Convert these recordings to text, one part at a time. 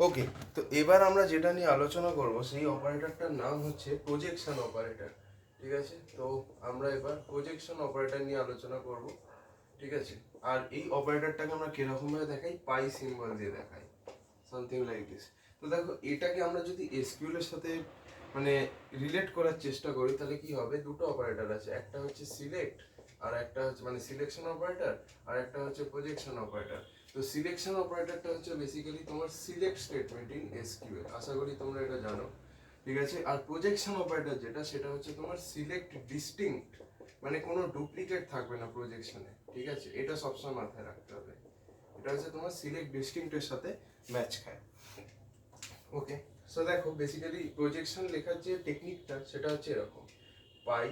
ওকে, তো এবার আমরা যেটা নিয়ে আলোচনা করব সেই অপারেটরটার নাম হচ্ছে প্রজেকশন অপারেটর। ঠিক আছে, তো আমরা এবার প্রজেকশন অপারেটর নিয়ে আলোচনা করব। ঠিক আছে, আর এই অপারেটরটাকে আমরা কিরকম ভাবে দেখাই, পাই সিম্বল দিয়ে দেখাই, সামথিং লাইক দিস। তো দেখো, এটাকে আমরা যদি এসকিউএল এর সাথে মানে রিলেট করার চেষ্টা করি তাহলে কি হবে, দুটো অপারেটর আছে, একটা হচ্ছে সিলেক্ট আর একটা হচ্ছে মানে সিলেকশন অপারেটর, আর একটা হচ্ছে প্রজেকশন অপারেটর। তো সিলেকশন অপারেটরটা হচ্ছে বেসিক্যালি তোমার সিলেক্ট স্টেটমেন্ট ইন এসকিউএল, আশা করি তোমরা এটা জানো। ঠিক আছে, আর প্রজেকশন অপারেটর যেটা, সেটা হচ্ছে তোমার সিলেক্ট ডিস্টিংক্ট, মানে কোনো ডুপ্লিকেট থাকবে না প্রজেকশনে। ঠিক আছে, এটা সবসময় মাথায় রাখতে হবে। এটা হচ্ছে তোমার সিলেক্ট ডিস্টিংক্টের সাথে ম্যাচ খায়। ওকে, সো দেখো বেসিক্যালি প্রজেকশন লেখার যে টেকনিকটা সেটা হচ্ছে এরকম, পাই।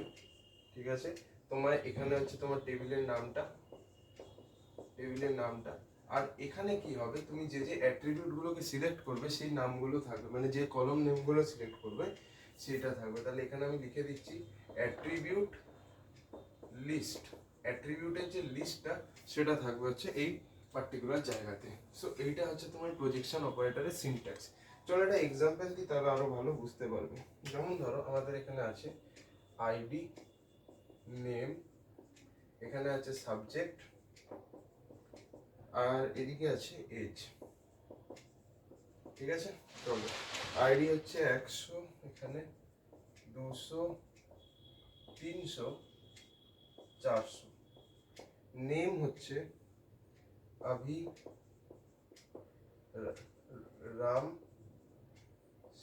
ঠিক আছে, তোমার এখানে হচ্ছে তোমার টেবিলের নামটা, আর এখানে কি হবে, তুমি যে যে অ্যাট্রিবিউট গুলোকে সিলেক্ট করবে সেই নামগুলো থাকবে, মানে যে কলম নেমগুলো সিলেক্ট করবে সেটা থাকবে। তাহলে এখানে আমি লিখে দিচ্ছি অ্যাট্রিবিউট লিস্ট। অ্যাট্রিবিউটের যে লিস্টটা সেটা থাকবে হচ্ছে এই পার্টিকুলার জায়গাতে। সো এইটা হচ্ছে তোমার প্রজেকশন অপারেটরের সিনট্যাক্স। চলো একটা এক্সাম্পল দিই, তাহলে আরো ভালো বুঝতে পারবে। যেমন ধরো আমাদের এখানে আছে আইডি, নেম, এখানে আছে সাবজেক্ট, আর এদিকে আছে এজ। ঠিক আছে, চলো আইডি হচ্ছে 100, এখানে 200, 300, 400। নেম হচ্ছে আভি, রাম,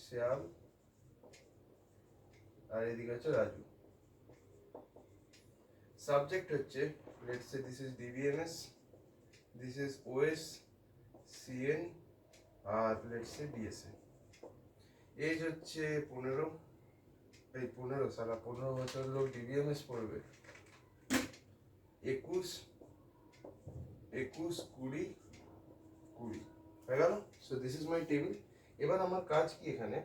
শ্যাম, আর এদিকে হচ্ছে রাজু। সাবজেক্ট হচ্ছে let's say this is DBMS, this is OS, CN, আর লেটস সে ডিএসএন। এজ হচ্ছে 15, এই 15 সালা 15 বছর লোক ডিবিএমএস পড়বে। 21, 21, 20, 20 হয়ে গেল। So this is my table. এবার আমার কাজ কি এখানে,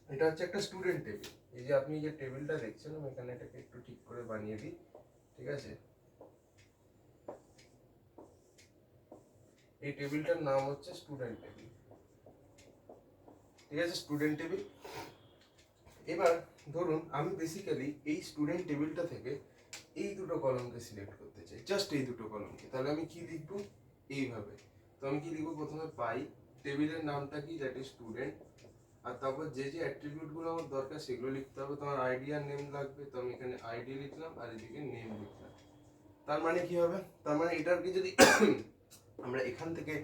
এটা হচ্ছে একটা স্টুডেন্ট টেবিল। এই যে আপনি যে টেবিলটা দেখছেন, আমি এখানে এটাকে একটু ঠিক করে বানিয়ে দিই। ঠিক আছে, এই টেবিলটার নাম হচ্ছে স্টুডেন্ট টেবিল। ঠিক আছে, স্টুডেন্ট টেবিল। এবার ধরুন আমি বেসিক্যালি এই স্টুডেন্ট টেবিলটা থেকে এই দুটো কলমকে সিলেক্ট করতে চাই, জাস্ট এই দুটো কলমকে। তাহলে আমি কি লিখবো, এইভাবে। তো আমি কি লিখবো, প্রথমে পাই টেবিলের নামটা কি, দ্যাট ইজ স্টুডেন্ট, আর তারপর যে যে অ্যাট্রিবিউট গুলো আমার দরকার সেগুলো লিখতে হবে। তোমার আইডি আর নেম লাগবে, তো আমি এখানে আইডি লিখলাম আর এদিকে নেম লিখলাম। তার মানে কি হবে, তার মানে এটাকে যদি আমরা এখান থেকে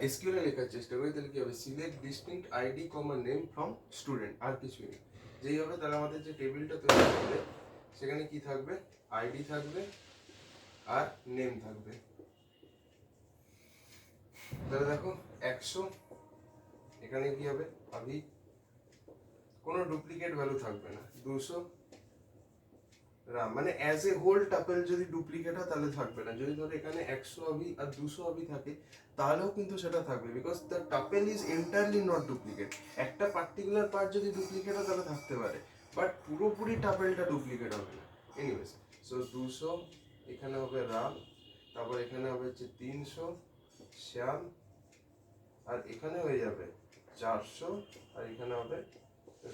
এসকিউএল এ লেখার চেষ্টা করি তাহলে কি হবে, select distinct ID comma name from student, আর কিছুই নেই। যেই হবে তাহলে আমাদের যে টেবিলটা তৈরি হবে সেখানে কি থাকবে, আইডি থাকবে আর নেম থাকবে। তাহলে দেখো 100, এখানে কি হবে আভি, কোনো ডুপ্লিকেট ভ্যালু থাকবে না। 200 রাম, মানে অ্যাজ এ হোল টাপেল যদি ডুপ্লিকেট হয় তাহলে থাকবে না। যদি ধরো এখানে 100 আভি আর 200 আভি থাকে তাহলেও কিন্তু সেটা থাকবে, because the tuple is entirely not duplicate. একটা পার্টিকুলার পার্ট যদি ডুপ্লিকেট হয় তাহলে থাকতে পারে, বাট পুরোপুরি টাপেলটা ডুপ্লিকেট হবে না। এনিওয়েজ, সো 200, এখানে হবে রাম, তারপর এখানে হবে হচ্ছে 300 শ্যাম, আর এখানে হয়ে যাবে 400, আর এখানে হবে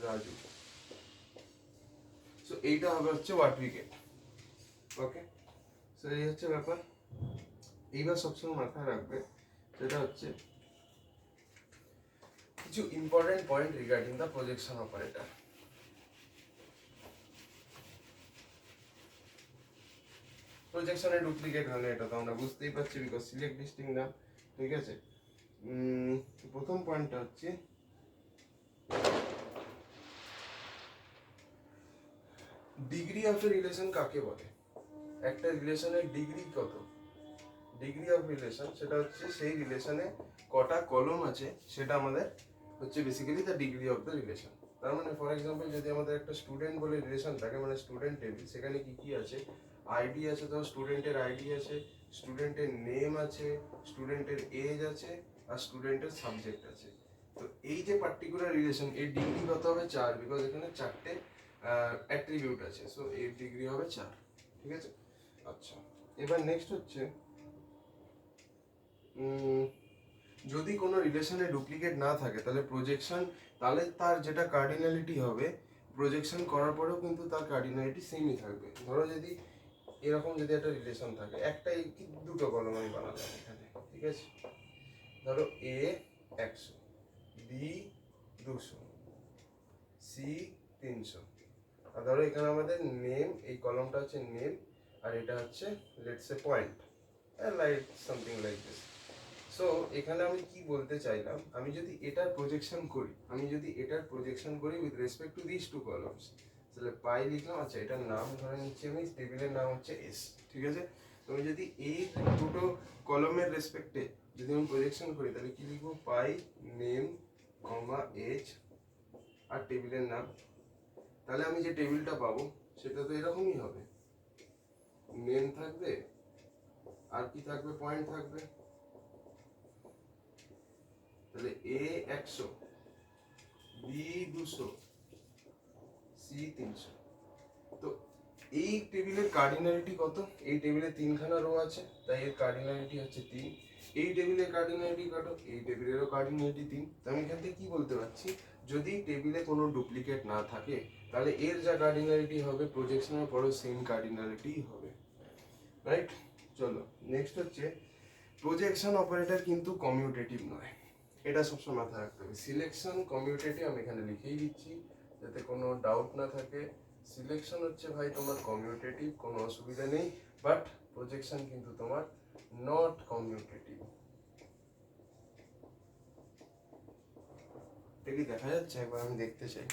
রাজু। সো এইটা হবে হচ্ছে what we get. Okay, so এই হচ্ছে ব্যাপার। এইবার সবসময় মাথায় রাখবে সেটা হচ্ছে কিছু important point regarding the projection operator. প্রজেকশনে ডুপ্লিকেট হয় না, এটা তো আমরা বুঝতেই পারছি, বিকজ সিলেক্ট ডিস্টিং না। ঠিক আছে, প্রথম পয়েন্টটা হচ্ছে ডিগ্রি অফ এ রিলেশন কাকে বলে। একটা রিলেশনের ডিগ্রি কত, ডিগ্রি অফ রিলেশন সেটা হচ্ছে সেই রিলেশনে কটা কলম আছে সেটা আমাদের হচ্ছে basically the degree of the relation. তার মানে ফর এক্সাম্পল যদি আমাদের একটা স্টুডেন্ট বলে রিলেশন থাকে, মানে স্টুডেন্ট টেবিল, সেখানে কি কি আছে, আইডি আছে, তো স্টুডেন্টের আইডি আছে, স্টুডেন্টের নেম আছে, স্টুডেন্টের এজ আছে, আর স্টুডেন্টের সাবজেক্ট আছে। তো এই যে পার্টিকুলার রিলেশন, এর ডিগ্রি কত হবে 4, বিকজ এখানে 4টে অ্যাট্রিবিউট আছে। সো এর ডিগ্রি হবে 4। ঠিক আছে, আচ্ছা এবার নেক্সট হচ্ছে যদি কোনো রিলেশনে ডুপ্লিকেট না থাকে তাহলে প্রজেকশন, তাহলে তার যেটা কার্ডিনালিটি হবে প্রজেকশন করার পরেও কিন্তু তার কার্ডিনালিটি সেমই থাকবে। ধরো যদি এরকম যদি একটা রিলেশন থাকে, একটাই কি দুটো কলম আমি বানালাম এখানে, ঠিক আছে, ধরো এ 100, বি 200, সি 300, আর ধরো এখানে আমাদের নেম, এই কলমটা হচ্ছে নেম আর এটা হচ্ছে let's say point, like something like this. So এখানে আমি কি বলতে চাইলাম, আমি যদি এটার প্রজেকশন করি with respect to this two columns, তাহলে পাই লিখলাম। আচ্ছা, এটার নাম ধরে নিচ্ছি আমি, টেবিলের নাম হচ্ছে এস, ঠিক আছে। তো আমি যদি এই দুটো কলমের রেসপেক্টে যদি আমি প্রজেকশন করি তাহলে কি লিখবো, পাই নেম কমা এজ আর টেবিলের নাম। তাহলে আমি যে টেবিলটা পাবো সেটা তো এরকমই হবে, নেম থাকবে আর কি থাকবে, পয়েন্ট থাকবে। তাহলে এ 100, বি 200, সি 300। তো এই টেবিলের কার্ডিনালিটি কত, এই টেবিলে 3খানা রো আছে তাই এর কার্ডিনালিটি হচ্ছে 3। এই টেবিলের কার্ডিনালিটি কত, এই টেবিলেরও কার্ডিনালিটি 3। তো আমি এখান থেকে কি বলতে পারছি, যদি টেবিলে কোনো ডুপ্লিকেট না থাকে তাহলে এর যা কার্ডিনালিটি হবে প্রজেকশনের পরেও সেম কার্ডিনালিটি হবে, রাইট। চলো নেক্সট হচ্ছে প্রজেকশন অপারেটর কিন্তু কমিউটেটিভ নয়, এটা সবসময় মাথায় রাখতে হবে। সিলেকশন কমিউটেটিভ আমি এখানে লিখেই দিচ্ছি যাতে কোনো ডাউট না থাকে। সিলেকশন হচ্ছে ভাই তোমার কমিউটেটিভ, কোনো অসুবিধা নেই, বাট প্রজেকশন কিন্তু তোমার নট কমিউটেটিভ। এটা কি দেখা যাচ্ছে, একবার আমি দেখতে চাই।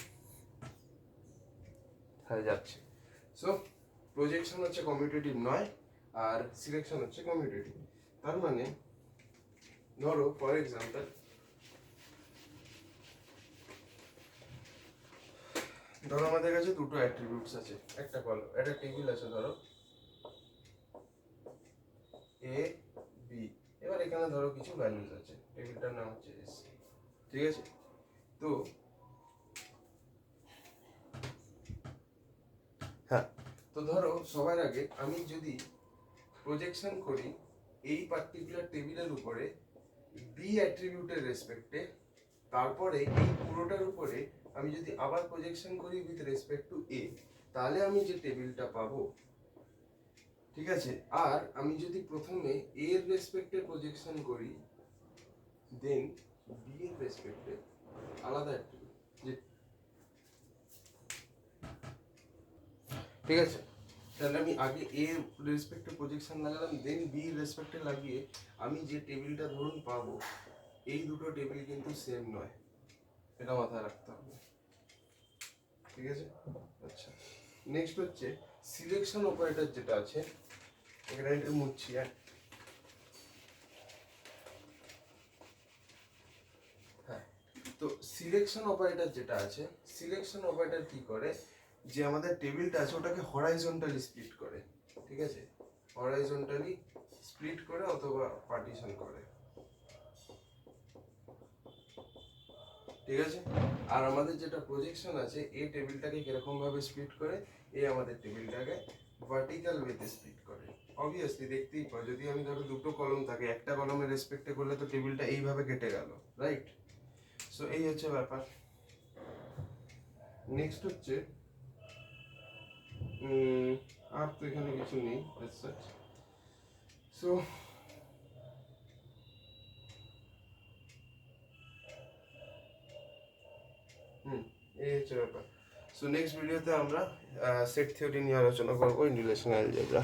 হ্যাঁ যাচ্ছে। সো প্রজেকশন হচ্ছে কমিউটেটিভ নয় আর সিলেকশন হচ্ছে কমিউটেটিভ। তার মানে ধরো ফর এক্সাম্পল, ধরো আমাদের কাছে দুটো অ্যাট্রিবিউটস আছে, একটা কলম, একটা টেবিল আছে ধরো এ বি, এবার এখানে ধরো কিছু ভ্যালুজ আছে, টেবিলটার নাম হচ্ছে এস, ঠিক আছে। তো হ্যাঁ, তো ধরো সবার আগে আমি যদি প্রজেকশন করি এই পার্টিকুলার টেবিলের উপরে বি অ্যাট্রিবিউটের রেসপেক্টে, তারপরে এই পুরোটার উপরে আমি যদি আবার প্রজেকশন করি উইথ রেসপেক্ট টু এ, তাহলে আমি যে টেবিলটা পাবো, ঠিক আছে। আর আমি যদি প্রথমে এ এর রেসপেক্টে প্রজেকশন করি দেন বি এর রেসপেক্টে আলাদা অ্যাট্রিবিউট, ঠিক আছে। তাহলে আমি আগে এ রেসপেক্টে প্রজেকশন লাগালাম দেন বি রেসপেক্টে লাগিয়ে আমি যে টেবিলটা ধরুন পাবো, এই দুটো টেবিল কিন্তু সেম নয়, এটা মাথায় রাখতে হবে, ঠিক আছে। আচ্ছা, নেক্সট হচ্ছে সিলেকশন অপারেটর যেটা আছে, এখানে এটা মুছছি। হ্যাঁ, তো সিলেকশন অপারেটর যেটা আছে, সিলেকশন অপারেটর কি করে, যে আমাদের টেবিলটা আছে ওটাকে হরাইজন্টালি স্প্লিট করে, ঠিক আছে, হরাইজন্টালি স্প্লিট করে অথবা পার্টিশন করে, ঠিক আছে। আর আমাদের যেটা প্রজেকশন আছে, এই টেবিলটাকে কিরকম ভাবে স্প্লিট করে, এই আমাদের টেবিলটাকে ভার্টিক্যাল ওয়েতে স্প্লিট করে। অবভিয়াসলি দেখতেই পাও, যদি আমি ধরো দুটো কলম থাকে, একটা কলমের রেসপেক্টে করলে তো টেবিলটা এইভাবে কেটে গেল, রাইট। সো এই হচ্ছে ব্যাপার। নেক্সট হচ্ছে আর তো এখানে কিছু নেই সো এই হচ্ছে ব্যাপার। সো নেক্সট ভিডিওতে আমরা সেট থিওরি নিয়ে আলোচনা করবো ইন রিলেশনাল অ্যালজেব্রা।